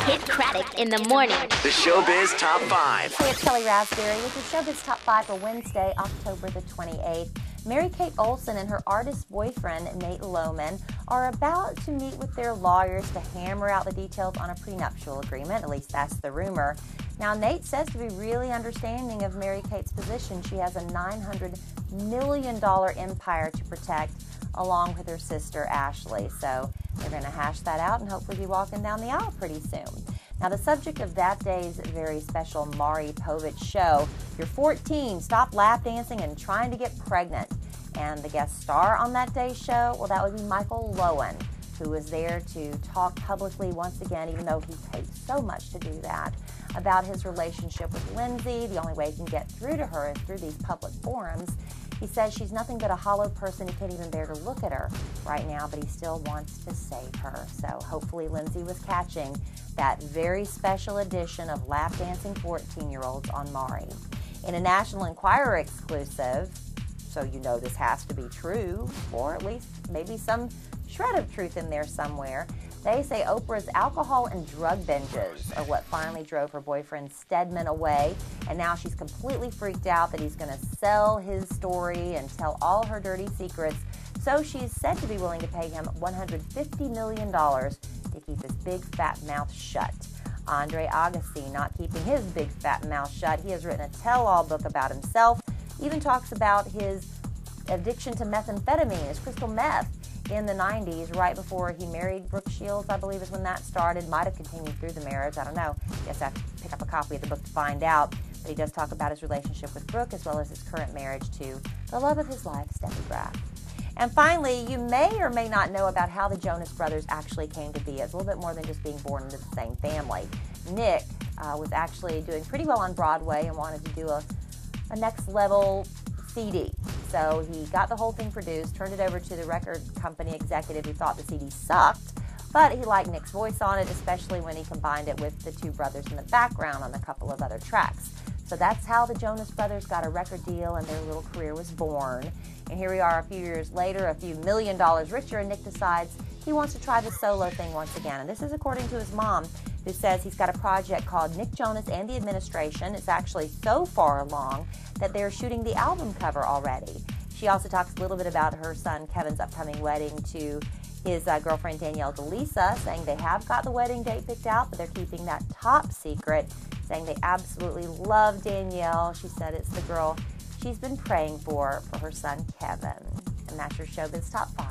Kidd Kraddick in the morning. The Showbiz Top 5. Hey, it's Kellie Rasberry with your Showbiz Top 5 for Wednesday, October the 28th. Mary-Kate Olsen and her artist boyfriend, Nate Lohman, are about to meet with their lawyers to hammer out the details on a prenuptial agreement. At least that's the rumor. Now, Nate says to be really understanding of Mary-Kate's position. She has a $900 million empire to protect, along with her sister, Ashley. So they're going to hash that out and hopefully be walking down the aisle pretty soon. Now, the subject of that day's very special Maury Povich show, You're 14, Stop Lap Dancing and Trying to Get Pregnant. And the guest star on that day's show, well, that would be Michael Lowen, who was there to talk publicly once again, even though he paid so much to do that, about his relationship with Lindsay. The only way he can get through to her is through these public forums. He says she's nothing but a hollow person. He can't even bear to look at her right now, but he still wants to save her. So hopefully Lindsay was catching that very special edition of lap dancing 14-year-olds on Maury. In a National Enquirer exclusive, so you know this has to be true, or at least maybe some shred of truth in there somewhere, they say Oprah's alcohol and drug binges are what finally drove her boyfriend Stedman away, and now she's completely freaked out that he's going to sell his story and tell all her dirty secrets. So she's said to be willing to pay him $150 million to keep his big fat mouth shut. Andre Agassi not keeping his big fat mouth shut. He has written a tell-all book about himself, even talks about his addiction to methamphetamine, his crystal meth, in the 90s, right before he married Brooke Shields, I believe is when that started. Might have continued through the marriage, I don't know. Guess I have to pick up a copy of the book to find out. But he does talk about his relationship with Brooke as well as his current marriage to the love of his life, Steffi Graf. And finally, you may or may not know about how the Jonas Brothers actually came to be. It's a little bit more than just being born into the same family. Nick was actually doing pretty well on Broadway and wanted to do a next level CD. So he got the whole thing produced, turned it over to the record company executive who thought the CD sucked, but he liked Nick's voice on it, especially when he combined it with the two brothers in the background on a couple of other tracks. So that's how the Jonas Brothers got a record deal and their little career was born. And here we are a few years later, a few $1 million richer, and Nick decides he wants to try the solo thing once again. And this is according to his mom, who says he's got a project called Nick Jonas and the Administration. It's actually so far along that they're shooting the album cover already. She also talks a little bit about her son Kevin's upcoming wedding to his girlfriend Danielle DeLisa, saying they have got the wedding date picked out, but they're keeping that top secret, saying they absolutely love Danielle. She said it's the girl she's been praying for her son Kevin. And that's your Showbiz Top 5.